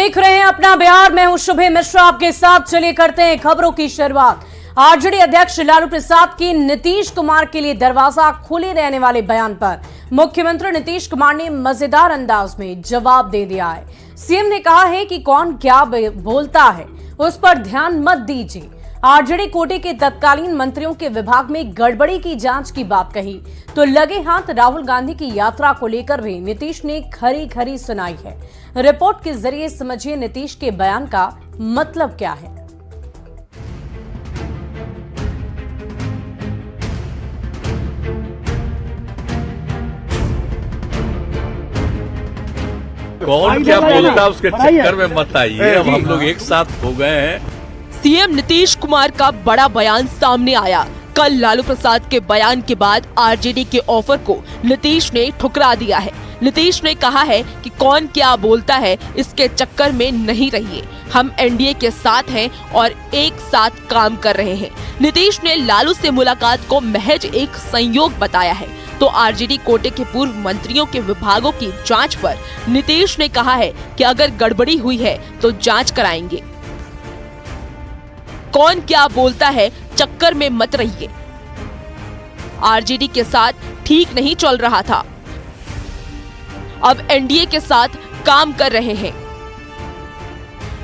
देख रहे हैं अपना बिहार। मैं हूं शुभे मिश्रा, आपके साथ चलिए करते हैं खबरों की शुरुआत। आरजेडी अध्यक्ष लालू प्रसाद की नीतीश कुमार के लिए दरवाजा खुले रहने वाले बयान पर मुख्यमंत्री नीतीश कुमार ने मजेदार अंदाज में जवाब दे दिया है। सीएम ने कहा है कि कौन क्या बोलता है उस पर ध्यान मत दीजिए। आरजेडी कोटे के तत्कालीन मंत्रियों के विभाग में गड़बड़ी की जांच की बात कही तो लगे हाथ राहुल गांधी की यात्रा को लेकर भी नीतीश ने खरी खरी सुनाई है। रिपोर्ट के जरिए समझिए नीतीश के बयान का मतलब क्या है। कौन क्या बोलता उसके चक्कर में मत आइए। अब हम लोग एक साथ हो गए हैं। सीएम नीतीश कुमार का बड़ा बयान सामने आया। कल लालू प्रसाद के बयान के बाद आरजेडी के ऑफर को नीतीश ने ठुकरा दिया है। नीतीश ने कहा है कि कौन क्या बोलता है इसके चक्कर में नहीं रहिए, हम एनडीए के साथ हैं और एक साथ काम कर रहे हैं। नीतीश ने लालू से मुलाकात को महज एक संयोग बताया है तो आरजेडी कोटे के पूर्व मंत्रियों के विभागों की जांच पर नीतीश ने कहा है कि अगर गड़बड़ी हुई है तो जांच कराएंगे। कौन क्या बोलता है चक्कर में मत रहिए। आरजेडी के साथ ठीक नहीं चल रहा था, अब एनडीए के साथ काम कर रहे हैं।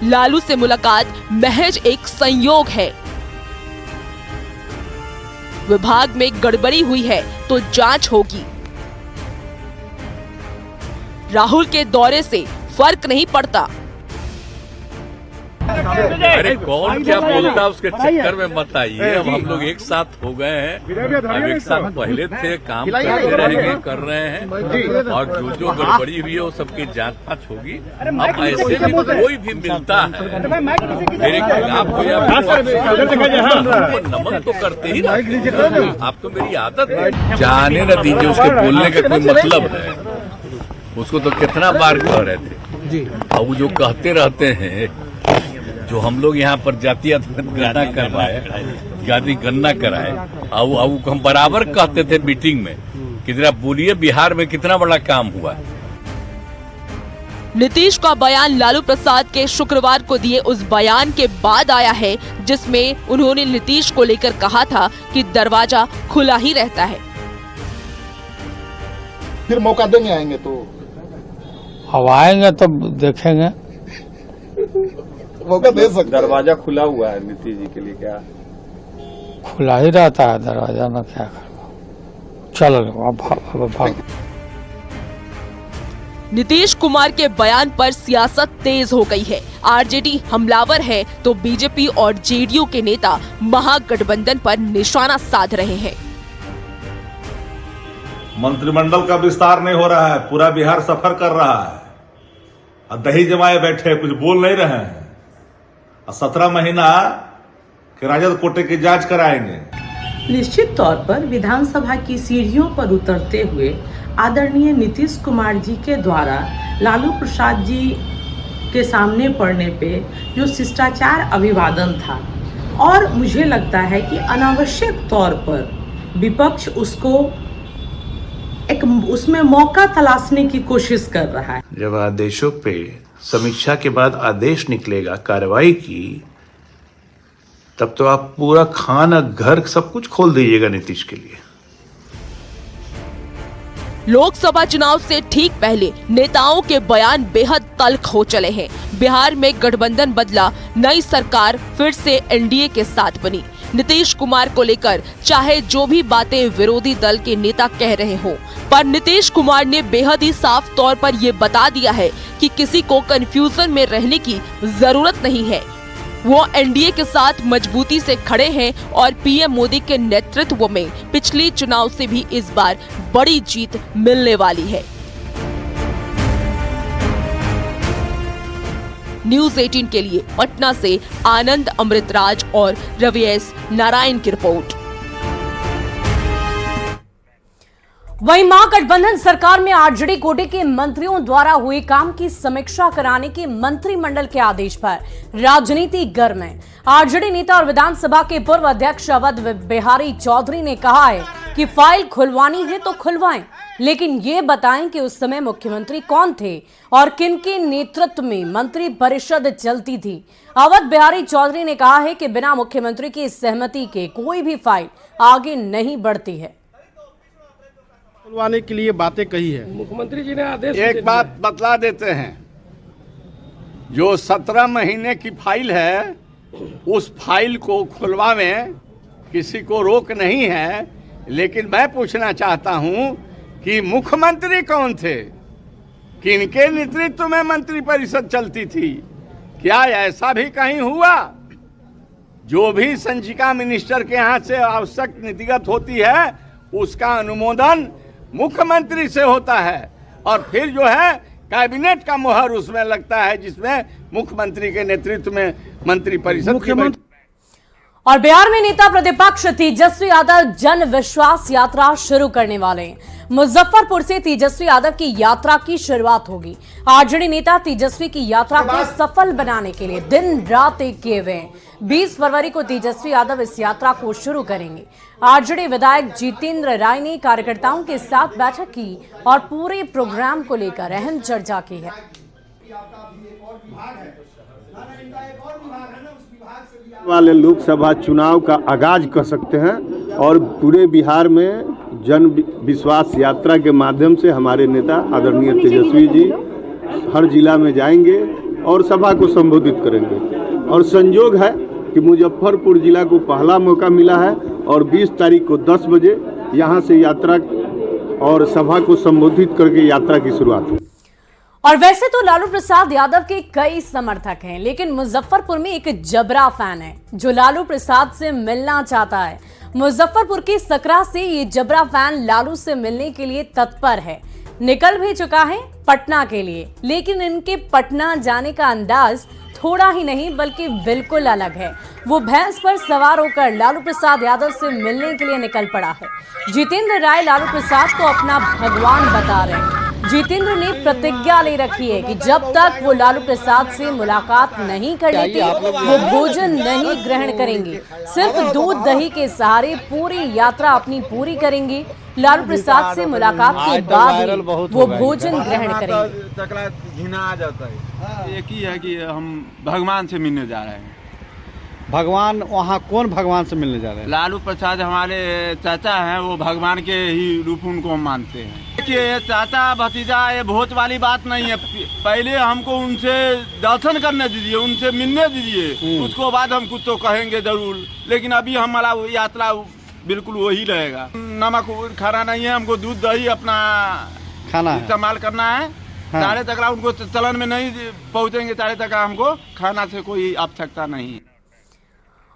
लालू से मुलाकात महज एक संयोग है। विभाग में गड़बड़ी हुई है तो जांच होगी। राहुल के दौरे से फर्क नहीं पड़ता। अरे कौन क्या बोलता उसके चक्कर में मत आइए। अब हम लोग एक साथ हो गए हैं। अब एक साथ पहले थे, काम करते रहेंगे, कर रहे हैं और जो गड़बड़ी हुई है वो सबकी जांच पाँच होगी। अब ऐसे में कोई भी मिलता है मेरे खिलाफ हो या नमन तो करते ही रहते। आप तो मेरी आदत है। जाने न दीजिए, उसके बोलने का कोई मतलब है। उसको तो कितना बार कह रहे थे। अब वो जो कहते रहते हैं, जो हम लोग यहाँ पर जातीय गणना करवाए, जाति गणना कराए, अब हम बराबर कहते थे मीटिंग में कि जरा बोलिए बिहार में कितना बड़ा काम हुआ है। नीतीश का बयान लालू प्रसाद के शुक्रवार को दिए उस बयान के बाद आया है जिसमें उन्होंने नीतीश को लेकर कहा था कि दरवाजा खुला ही रहता है। फिर मौका देंगे, आएंगे तो अब आएंगे तो देखेंगे, मौका दे सकते। दरवाजा खुला हुआ है नीतीश जी के लिए, क्या खुला ही रहता है दरवाजा में, क्या करो। चलो अब नीतीश कुमार के बयान पर सियासत तेज हो गई है। आरजेडी हमलावर है तो बीजेपी और जेडीयू के नेता महागठबंधन पर निशाना साध रहे हैं। मंत्रिमंडल का विस्तार नहीं हो रहा है, पूरा बिहार सफर कर रहा है और दही जमाए बैठे, कुछ बोल नहीं रहे हैं। 17 महीना के राजद कोटे की जांच कराएंगे। निश्चित तौर पर विधानसभा की सीढ़ियों पर उतरते हुए आदरणीय नीतीश कुमार जी के द्वारा लालू प्रसाद जी के सामने पड़ने पे जो शिष्टाचार अभिवादन था, और मुझे लगता है कि अनावश्यक तौर पर विपक्ष उसको उसमें मौका तलाशने की कोशिश कर रहा है। जब आदेशों पे समीक्षा के बाद आदेश निकलेगा कार्रवाई की, तब तो आप पूरा खाना घर सब कुछ खोल दीजिएगा नीतीश के लिए। लोकसभा चुनाव से ठीक पहले नेताओं के बयान बेहद तल्ख हो चले हैं। बिहार में गठबंधन बदला, नई सरकार फिर से एनडीए के साथ बनी। नीतीश कुमार को लेकर चाहे जो भी बातें विरोधी दल के नेता कह रहे हों, पर नीतीश कुमार ने बेहद ही साफ तौर पर ये बता दिया है कि किसी को कंफ्यूजन में रहने की जरूरत नहीं है। वो एनडीए के साथ मजबूती से खड़े हैं और पीएम मोदी के नेतृत्व में पिछले चुनाव से भी इस बार बड़ी जीत मिलने वाली है। न्यूज़ 18 के लिए पटना से आनंद अमृतराज और रविएस नारायण की रिपोर्ट। वहीं महागठबंधन सरकार में आरजेडी कोटे के मंत्रियों द्वारा हुए काम की समीक्षा कराने के मंत्रिमंडल के आदेश पर राजनीति गर्म है। आरजेडी नेता और विधानसभा के पूर्व अध्यक्ष अवध बिहारी चौधरी ने कहा है कि फाइल खुलवानी है तो खुलवाएं, लेकिन ये बताएं कि उस समय मुख्यमंत्री कौन थे और किनके नेतृत्व में मंत्री परिषद चलती थी। अवध बिहारी चौधरी ने कहा है कि बिना मुख्यमंत्री की सहमति के कोई भी फाइल आगे नहीं बढ़ती है। खुलवाने के लिए बातें कही है मुख्यमंत्री जी ने आदेश। एक बात बतला देते हैं, जो 17 महीने की फाइल है उस फाइल को खुलवावें, किसी को रोक नहीं है। लेकिन मैं पूछना चाहता हूं कि मुख्यमंत्री कौन थे, किनके नेतृत्व में मंत्री परिषद चलती थी? क्या ऐसा भी कहीं हुआ? जो भी संचिका मिनिस्टर के यहाँ से आवश्यक नीतिगत होती है उसका अनुमोदन मुख्यमंत्री से होता है और फिर जो है कैबिनेट का मुहर उसमें लगता है, जिसमें मुख्यमंत्री के नेतृत्व में मंत्री परिषद। और बिहार में नेता प्रतिपक्ष तेजस्वी यादव जन विश्वास यात्रा शुरू करने वाले हैं। मुजफ्फरपुर से तेजस्वी यादव की यात्रा की शुरुआत होगी। आरजेडी नेता तेजस्वी की यात्रा को सफल बनाने के लिए दिन रात एक किए हुए हैं। 20 फरवरी को तेजस्वी यादव इस यात्रा को शुरू करेंगे। आरजेडी विधायक जितेंद्र राय ने कार्यकर्ताओं के साथ बैठक की और पूरे प्रोग्राम को लेकर अहम चर्चा की है। वाले लोकसभा चुनाव का आगाज कर सकते हैं और पूरे बिहार में जन विश्वास यात्रा के माध्यम से हमारे नेता आदरणीय तेजस्वी जी हर जिला में जाएंगे और सभा को संबोधित करेंगे। और संयोग है कि मुजफ्फरपुर जिला को पहला मौका मिला है और 20 तारीख को 10 बजे यहां से यात्रा और सभा को संबोधित करके यात्रा की शुरुआत हुई। और वैसे तो लालू प्रसाद यादव के कई समर्थक हैं, लेकिन मुजफ्फरपुर में एक जबरा फैन है जो लालू प्रसाद से मिलना चाहता है। मुजफ्फरपुर की सकरा से ये जबरा फैन लालू से मिलने के लिए तत्पर है। निकल भी चुका है पटना के लिए, लेकिन इनके पटना जाने का अंदाज थोड़ा ही नहीं बल्कि बिल्कुल अलग है। वो भैंस पर सवार होकर लालू प्रसाद यादव से मिलने के लिए निकल पड़ा है। जितेंद्र राय लालू प्रसाद को अपना भगवान बता रहे हैं। जितेंद्र ने प्रतिज्ञा ले रखी है कि जब तक वो लालू प्रसाद से मुलाकात नहीं कर लेते वो भोजन नहीं ग्रहण करेंगे। सिर्फ दूध दही के सहारे पूरी यात्रा अपनी पूरी करेंगे। लालू प्रसाद से मुलाकात के बाद वो भोजन ग्रहण करेंगे। घिना आ जाता है। एक ही है कि हम भगवान से मिलने जा रहे हैं। भगवान वहाँ कौन भगवान से मिलने जा रहे हैं? लालू प्रसाद हमारे चाचा हैं, वो भगवान के ही रूप उनको हम मानते हैं। देखिए चाचा भतीजा ये बहुत वाली बात नहीं है। पहले हमको उनसे दर्शन करने दीजिए, उनसे मिलने दीजिए, उसको बाद हम कुछ तो कहेंगे जरूर। लेकिन अभी हमारा यात्रा बिल्कुल वही रहेगा। नमक खाना नहीं है, हमको दूध दही अपना खाना इस्तेमाल करना है। साढ़े तक उनको चलन में नहीं पहुँचेंगे, साढ़े तक हमको खाना से कोई आवश्यकता नहीं।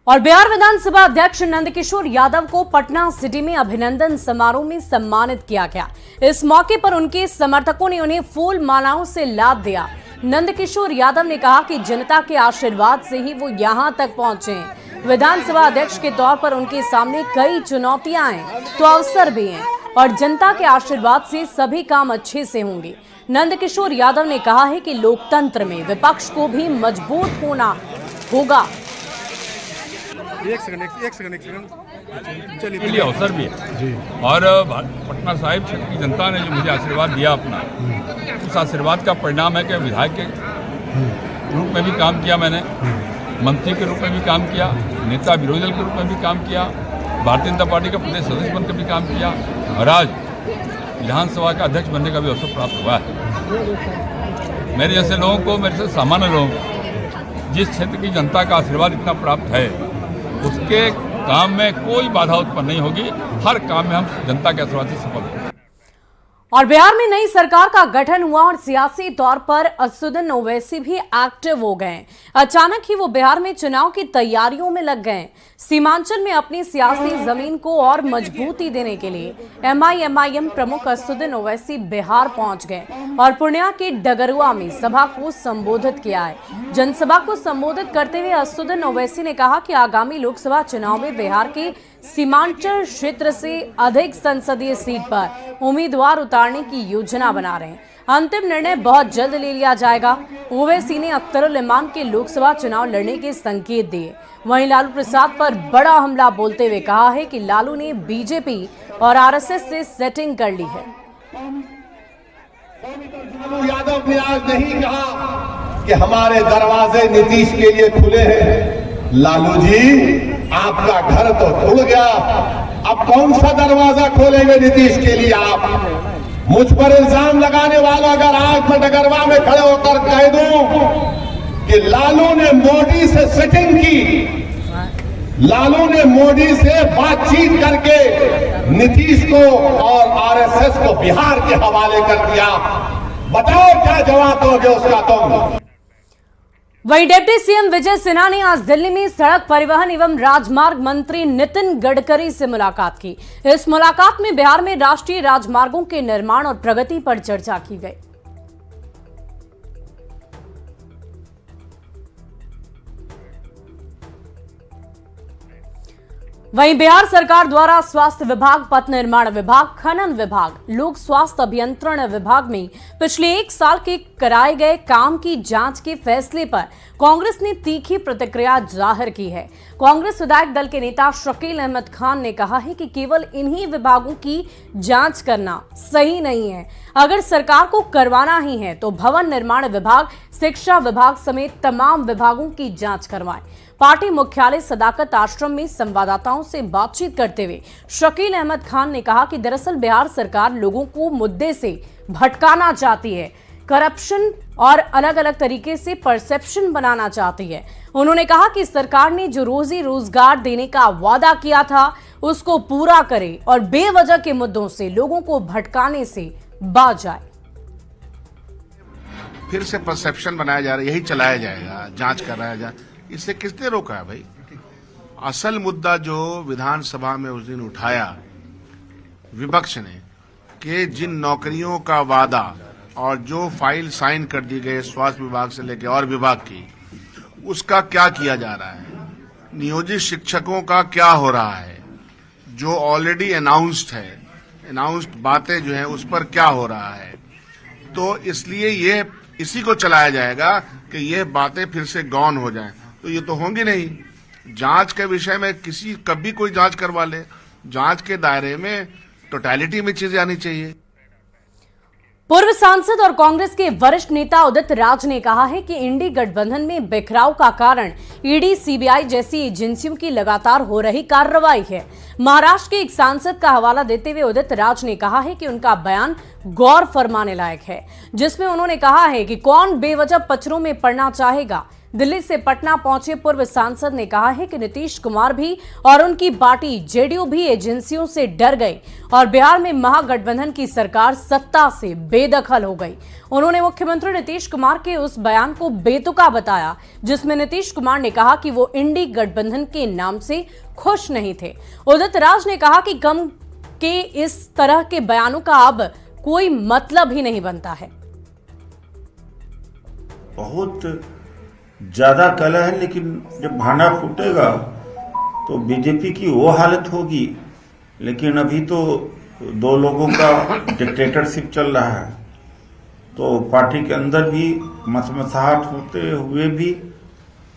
और बिहार विधानसभा अध्यक्ष नंदकिशोर यादव को पटना सिटी में अभिनंदन समारोह में सम्मानित किया गया। इस मौके पर उनके समर्थकों ने उन्हें फूल मालाओं से लाद दिया। नंदकिशोर यादव ने कहा कि जनता के आशीर्वाद से ही वो यहां तक पहुंचे हैं। विधानसभा अध्यक्ष के तौर पर उनके सामने कई चुनौतियां हैं तो अवसर भी हैं और जनता के आशीर्वाद से सभी काम अच्छे से होंगे। नंदकिशोर यादव ने कहा है कि लोकतंत्र में विपक्ष को भी मजबूत होना होगा। एक सेकंड चलिए अवसर भी है जी। और पटना साहिब क्षेत्र की जनता ने जो मुझे आशीर्वाद दिया अपना, उस आशीर्वाद का परिणाम है कि विधायक के रूप में भी काम किया मैंने, मंत्री के रूप में भी काम किया, नेता विरोधी दल के रूप में भी काम किया, भारतीय जनता पार्टी का प्रदेश सदस्य बनकर भी काम किया और आज विधानसभा का अध्यक्ष बनने का भी अवसर प्राप्त हुआ है। मेरे जैसे लोगों को, मेरे से सामान्य लोगों को जिस क्षेत्र की जनता का आशीर्वाद इतना प्राप्त है उसके काम में कोई बाधा उत्पन्न नहीं होगी। हर काम में हम जनता के आशीर्वाद से सफल होंगे। और बिहार में नई सरकार का गठन हुआ और सियासी तौर पर असदुद्दीन ओवैसी भी एक्टिव हो गए। अचानक ही वो बिहार में चुनाव की तैयारियों में लग गए। सीमांचल में अपनी सियासी जमीन को और मजबूती देने के लिए एमआईएम प्रमुख असदुद्दीन ओवैसी बिहार पहुंच गए और पूर्णिया के डगरुआ में सभा को संबोधित किया है। जनसभा को संबोधित करते हुए असदुद्दीन ओवैसी ने कहा कि आगामी लोकसभा चुनाव में बिहार के सीमांचल क्षेत्र से अधिक संसदीय सीट पर उम्मीदवार उतारने की योजना बना रहे हैं। अंतिम निर्णय बहुत जल्द ले लिया जाएगा। ओवैसी ने अख्तरुल इमाम के लोकसभा चुनाव लड़ने के संकेत दिए। वहीं लालू प्रसाद पर बड़ा हमला बोलते हुए कहा है कि लालू ने बीजेपी और आरएसएस से सेटिंग कर ली है। लालू यादव ने आज नहीं कहा कि हमारे दरवाजे नीतीश के लिए खुले हैं। लालू जी, आपका घर तो खुल गया, अब कौन सा दरवाजा खोलेंगे नीतीश के लिए आप? मुझ पर इल्जाम लगाने वाला अगर आज मैं डगरवा में खड़े होकर कह दूं कि लालू ने मोदी से सेटिंग की, लालू ने मोदी से बातचीत करके नीतीश को और आरएसएस को बिहार के हवाले कर दिया, बताओ क्या जवाब दोगे उसका तुम? वहीं डिप्टी सीएम विजय सिन्हा ने आज दिल्ली में सड़क परिवहन एवं राजमार्ग मंत्री नितिन गडकरी से मुलाकात की। इस मुलाकात में बिहार में राष्ट्रीय राजमार्गों के निर्माण और प्रगति पर चर्चा की गई। वहीं बिहार सरकार द्वारा स्वास्थ्य विभाग, पथ निर्माण विभाग, खनन विभाग, लोक स्वास्थ्य अभियंत्रण विभाग में पिछले 1 साल के कराए गए काम की जांच के फैसले पर कांग्रेस ने तीखी प्रतिक्रिया जाहिर की है। कांग्रेस विधायक दल के नेता शकील अहमद खान ने कहा है कि केवल इन्हीं विभागों की जांच करना सही नहीं है। अगर सरकार को करवाना ही है तो भवन निर्माण विभाग, शिक्षा विभाग समेत तमाम विभागों की जांच करवाएं। पार्टी मुख्यालय सदाकत आश्रम में संवाददाताओं से बातचीत करते हुए शकील अहमद खान ने कहा कि दरअसल बिहार सरकार लोगों को मुद्दे से भटकाना चाहती है, करप्शन और अलग अलग तरीके से परसेप्शन बनाना चाहती है। उन्होंने कहा कि सरकार ने जो रोजी रोजगार देने का वादा किया था उसको पूरा करे और बेवजह के मुद्दों से लोगों को भटकाने से बाज आए। फिर से परसेप्शन बनाया जा रहा है, यही चलाया जाएगा, जांच कराया जाए, इससे किसने रोका है भाई? असल मुद्दा जो विधानसभा में उस दिन उठाया विपक्ष ने कि जिन नौकरियों का वादा और जो फाइल साइन कर दी गई स्वास्थ्य विभाग से लेकर और विभाग की, उसका क्या किया जा रहा है, नियोजित शिक्षकों का क्या हो रहा है, जो ऑलरेडी अनाउंस्ड है, अनाउंस्ड बातें जो है उस पर क्या हो रहा है। तो इसलिए ये इसी को चलाया जाएगा कि ये बातें फिर से गौन हो जाएं, तो ये तो होंगी नहीं। जांच के विषय में कभी कोई जांच करवा ले, जांच के दायरे में टोटलिटी में चीजें आनी चाहिए। पूर्व सांसद और कांग्रेस के वरिष्ठ नेता उदित राज ने कहा है कि इंडी गठबंधन में बिखराव का कारण ईडी, सीबीआई जैसी एजेंसियों की लगातार हो रही कार्रवाई है। महाराष्ट्र के एक सांसद का हवाला देते हुए उदित राज ने कहा है कि उनका बयान गौर फरमाने लायक है, जिसमें उन्होंने कहा है कि कौन बेवजह पचड़ों में पड़ना चाहेगा। दिल्ली से पटना पहुंचे पूर्व सांसद ने कहा है कि नीतीश कुमार भी और उनकी पार्टी जेडीयू भी एजेंसियों से डर गई और बिहार में महागठबंधन की सरकार सत्ता से बेदखल हो गई। उन्होंने मुख्यमंत्री नीतीश कुमार के उस बयान को बेतुका बताया जिसमें नीतीश कुमार ने कहा कि वो इंडी गठबंधन के नाम से खुश नहीं थे। उदित राज ने कहा कि कम के इस तरह के बयानों का अब कोई मतलब ही नहीं बनता है। बहुत ज्यादा कलह है, लेकिन जब भांडा फूटेगा तो बीजेपी की वो हालत होगी। लेकिन अभी तो 2 लोगों का डिक्टेटरशिप चल रहा है, तो पार्टी के अंदर भी मसमसाहट होते हुए भी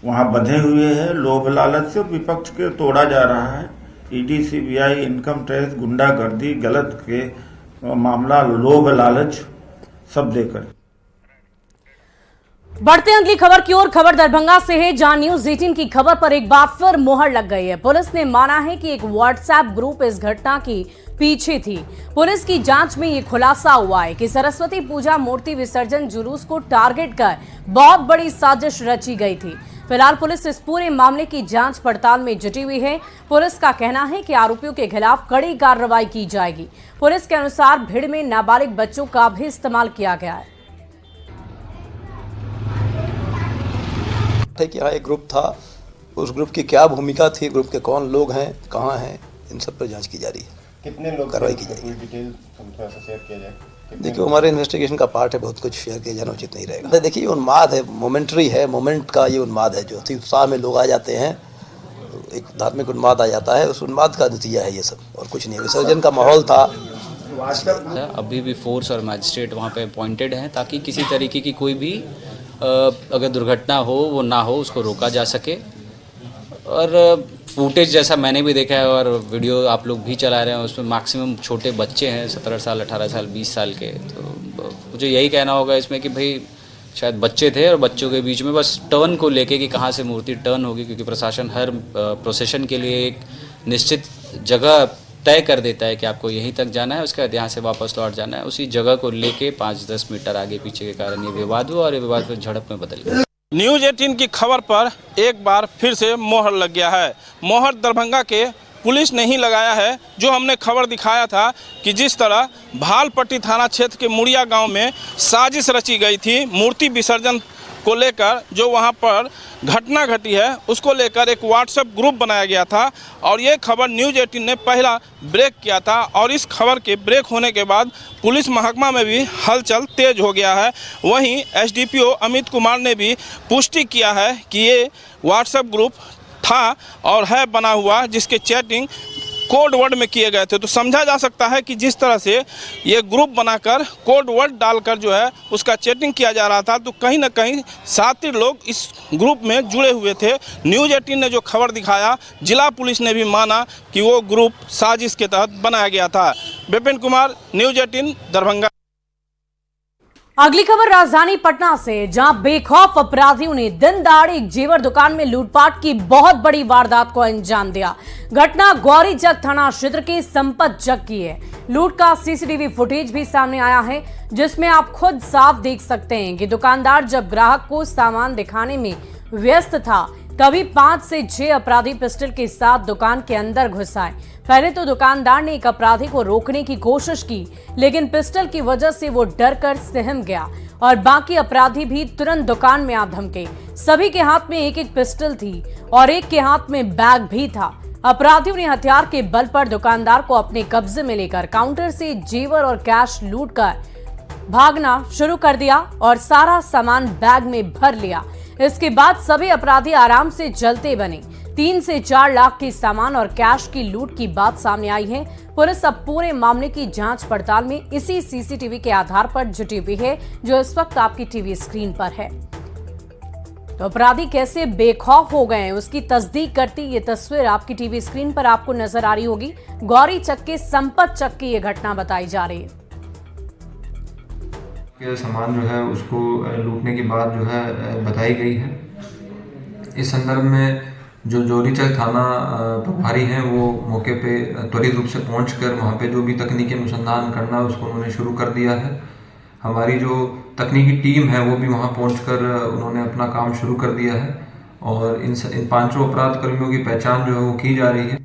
वहां बंधे हुए हैं। लोभ लालच से विपक्ष के तोड़ा जा रहा है। ईडी, सीबीआई, इनकम टैक्स, गुंडागर्दी, गलत के मामला, लोभ लालच सब देकर। बढ़ते अगली खबर की ओर। खबर दरभंगा से है, जहां न्यूज 18 की खबर पर एक बार फिर मोहर लग गई है। पुलिस ने माना है कि एक व्हाट्सएप ग्रुप इस घटना की पीछे थी। पुलिस की जांच में ये खुलासा हुआ है कि सरस्वती पूजा मूर्ति विसर्जन जुलूस को टारगेट कर बहुत बड़ी साजिश रची गई थी। फिलहाल पुलिस इस पूरे मामले की जांच पड़ताल में जुटी हुई है। पुलिस का कहना है कि आरोपियों के खिलाफ कड़ी कार्रवाई की जाएगी। पुलिस के अनुसार भीड़ में नाबालिग बच्चों का भी इस्तेमाल किया गया है। कि यहाँ एक ग्रुप था, उस ग्रुप की क्या भूमिका थी, ग्रुप के कौन लोग हैं, कहाँ हैं, इन सब पर जांच की जा रही है। कितने लोग कार्रवाई की जाएगी, डिटेल थोड़ा सा शेयर किया जाए। देखिए हमारे इन्वेस्टिगेशन का पार्ट है, बहुत कुछ शेयर किया जाना उचित नहीं रहेगा। देखिए उन्माद है, मोमेंट्री है, मोमेंट का ये उन्माद है, जो अति उत्साह में लोग आ जाते हैं, एक धार्मिक उन्माद आ जाता है, उस उन्माद का नतीजा है ये सब, और कुछ नहीं। विसर्जन का माहौल था, अभी भी फोर्स और मजिस्ट्रेट वहाँ पे अपॉइंटेड हैं ताकि किसी तरीके की कोई भी अगर दुर्घटना हो वो ना हो, उसको रोका जा सके। और फुटेज जैसा मैंने भी देखा है और वीडियो आप लोग भी चला रहे हैं, उसमें मैक्सिमम छोटे बच्चे हैं, 17 साल 18 साल 20 साल के। तो मुझे यही कहना होगा इसमें कि भाई शायद बच्चे थे और बच्चों के बीच में बस टर्न को लेके कि कहाँ से मूर्ति टर्न होगी, क्योंकि प्रशासन हर प्रोसेशन के लिए एक निश्चित जगह तय कर देता है कि आपको यहीं तक जाना है, उसके बाद यहाँ से वापस लौट जाना है। उसी जगह को लेके 5-10 मीटर आगे पीछे के कारण ये विवाद हुआ और ये विवाद फिर झड़प में बदल गया। न्यूज़ 18 की खबर पर एक बार फिर से मोहर लग गया है। मोहर दरभंगा के पुलिस ने ही लगाया है। जो हमने खबर दिखाया था कि जिस तरह भालपट्टी थाना क्षेत्र के मुड़िया गांव में साजिश रची गई थी मूर्ति विसर्जन को लेकर, जो वहां पर घटना घटी है उसको लेकर एक व्हाट्सएप ग्रुप बनाया गया था और ये खबर न्यूज़ 18 ने पहला ब्रेक किया था। और इस खबर के ब्रेक होने के बाद पुलिस महकमा में भी हलचल तेज हो गया है। वहीं एसडीपीओ अमित कुमार ने भी पुष्टि किया है कि ये व्हाट्सएप ग्रुप था और है बना हुआ, जिसके चैटिंग कोड वर्ड में किए गए थे। तो समझा जा सकता है कि जिस तरह से ये ग्रुप बनाकर कोड वर्ड डालकर जो है उसका चैटिंग किया जा रहा था, तो कहीं ना कहीं शातिर लोग इस ग्रुप में जुड़े हुए थे। न्यूज़ 18 ने जो खबर दिखाया, जिला पुलिस ने भी माना कि वो ग्रुप साजिश के तहत बनाया गया था। विपिन कुमार, न्यूज़ 18 दरभंगा। अगली खबर राजधानी पटना से, जहां बेखौफ अपराधियों ने दिन दहाड़े एक जेवर दुकान में लूटपाट की बहुत बड़ी वारदात को अंजाम दिया। घटना गौरीचक थाना क्षेत्र के संपत चक की है। लूट का सीसीटीवी फुटेज भी सामने आया है, जिसमें आप खुद साफ देख सकते हैं कि दुकानदार जब ग्राहक को सामान दिखाने में व्यस्त था, तभी 5 से 6 अपराधी पिस्टल के साथ दुकान के अंदर घुस आए। पहले तो दुकानदार ने एक अपराधी को रोकने की कोशिश की, लेकिन पिस्टल की वजह से वो डर कर सहम गया और बाकी अपराधी भी तुरंत दुकान में आ धमके। सभी के हाथ में एक एक पिस्टल थी और एक के हाथ में बैग भी था। अपराधियों ने हथियार के बल पर दुकानदार को अपने कब्जे में लेकर काउंटर से जेवर और कैश लूट कर भागना शुरू कर दिया और सारा सामान बैग में भर लिया। इसके बाद सभी अपराधी आराम से चलते बने। 3 से 4 लाख के सामान और कैश की लूट की बात सामने आई है। पुलिस अब पूरे मामले की जांच पड़ताल में इसी सीसीटीवी के आधार पर जुटी हुई है, जो इस वक्त आपकी टीवी स्क्रीन पर है। तो अपराधी कैसे बेखौफ हो गए हैं, उसकी तस्दीक करती ये तस्वीर आपकी टीवी स्क्रीन पर आपको नजर आ रही होगी। गौरी चक के संपत चक की ये घटना बताई जा रही है। सामान जो है उसको लूटने की बात जो है बताई गई है। इस संदर्भ में जो जोरीचक थाना प्रभारी हैं वो मौके पे त्वरित रूप से पहुंचकर वहाँ पे जो भी तकनीकी अनुसंधान करना है उसको उन्होंने शुरू कर दिया है। हमारी जो तकनीकी टीम है वो भी वहाँ पहुंचकर उन्होंने अपना काम शुरू कर दिया है और इन 5 अपराध कर्मियों की पहचान जो है वो की जा रही है।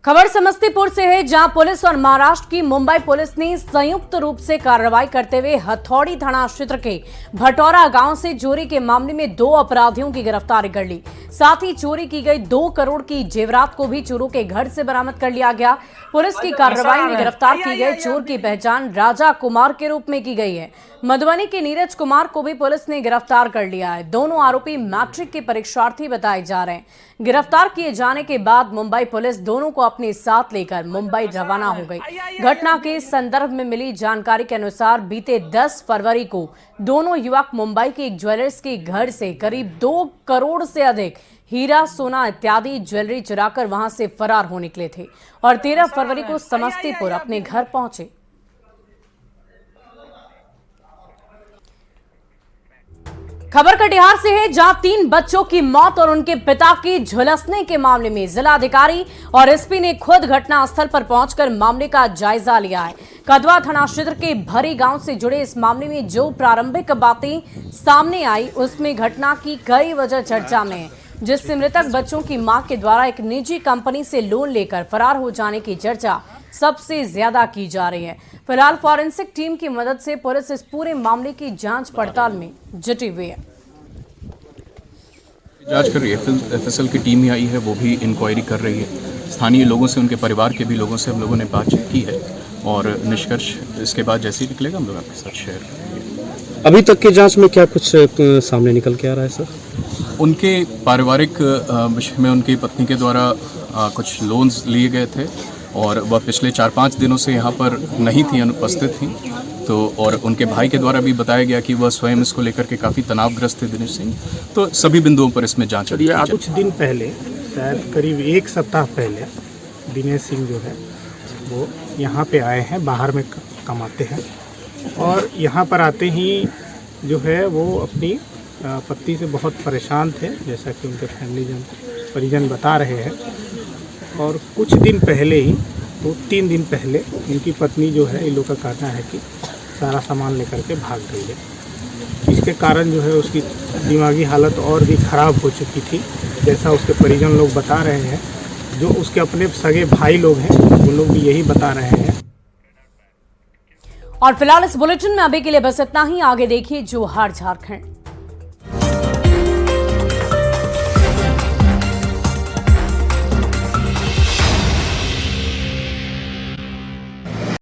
खबर समस्तीपुर से है, जहां पुलिस और महाराष्ट्र की मुंबई पुलिस ने संयुक्त रूप से कार्रवाई करते हुए हथौड़ी थाना क्षेत्र के भटौरा गांव से चोरी के मामले में 2 अपराधियों की गिरफ्तारी कर ली। साथ ही चोरी की गई 2 करोड़ की जेवरात को भी चोरों के घर से बरामद कर लिया गया। पुलिस की कार्रवाई में गिरफ्तार किए गए चोर की पहचान राजा कुमार के रूप में की गई है। मधुबनी के नीरज कुमार को भी पुलिस ने गिरफ्तार कर लिया है। दोनों आरोपी मैट्रिक के परीक्षार्थी बताए जा रहे हैं। गिरफ्तार किए जाने के बाद मुंबई पुलिस दोनों को अपने साथ लेकर मुंबई रवाना हो गई। घटना के संदर्भ में मिली जानकारी के अनुसार बीते 10 फरवरी को दोनों युवक मुंबई के एक ज्वेलर्स के घर से करीब 2 करोड़ से अधिक हीरा, सोना इत्यादि ज्वेलरी चुराकर वहां से फरार हो निकले थे और 13 फरवरी को समस्तीपुर अपने घर पहुंचे। खबर कटिहार से है, जहां 3 बच्चों की मौत और उनके पिता की झुलसने के मामले में जिलाधिकारी और एसपी ने खुद घटनास्थल पर पहुंचकर मामले का जायजा लिया है। कदवा थाना क्षेत्र के भरी गांव से जुड़े इस मामले में जो प्रारंभिक बातें सामने आई, उसमें घटना की कई वजह चर्चा में है, जिससे मृतक बच्चों की मां के द्वारा एक निजी कंपनी से लोन लेकर फरार हो जाने की चर्चा सबसे ज्यादा की जा रही है। फिलहाल फॉरेंसिक टीम की मदद से पुलिस इस पूरे मामले की जांच पड़ताल में जुटी हुई है। जांच कर रही है, एफएसएल की टीम ही आई है, वो भी इंक्वायरी कर रही है। स्थानीय लोगों से, उनके परिवार के भी लोगों से हम लोगों ने बातचीत की है और निष्कर्ष इसके बाद जैसे ही निकलेगा हम लोग आपके साथ शेयर करेंगे। अभी तक की जांच में क्या कुछ सामने निकल के आ रहा है सर? उनके पारिवारिक विषय में उनकी पत्नी के द्वारा कुछ लोन्स लिए गए थे और वह पिछले 4-5 दिनों से यहाँ पर नहीं थी, अनुपस्थित थी। तो और उनके भाई के द्वारा भी बताया गया कि वह स्वयं इसको लेकर के काफ़ी तनावग्रस्त थे दिनेश सिंह। तो सभी बिंदुओं पर इसमें जांच की जाए। कुछ दिन पहले, शायद करीब 1 सप्ताह पहले, दिनेश सिंह जो है वो यहाँ पे आए हैं, बाहर में कमाते हैं, और यहाँ पर आते ही जो है वो अपनी पत्नी से बहुत परेशान थे, जैसा कि उनके परिजन बता रहे हैं। और कुछ दिन पहले ही, तो 3 दिन पहले, उनकी पत्नी जो है, इन लोग का कहना है कि सारा सामान लेकर के भाग गई है। इसके कारण जो है उसकी दिमागी हालत और भी ख़राब हो चुकी थी, जैसा उसके परिजन लोग बता रहे हैं। जो उसके अपने सगे भाई लोग हैं, वो लोग भी यही बता रहे हैं। और फिलहाल इस बुलेटिन में अभी के लिए बस इतना ही। आगे देखिए जोहार झारखंड।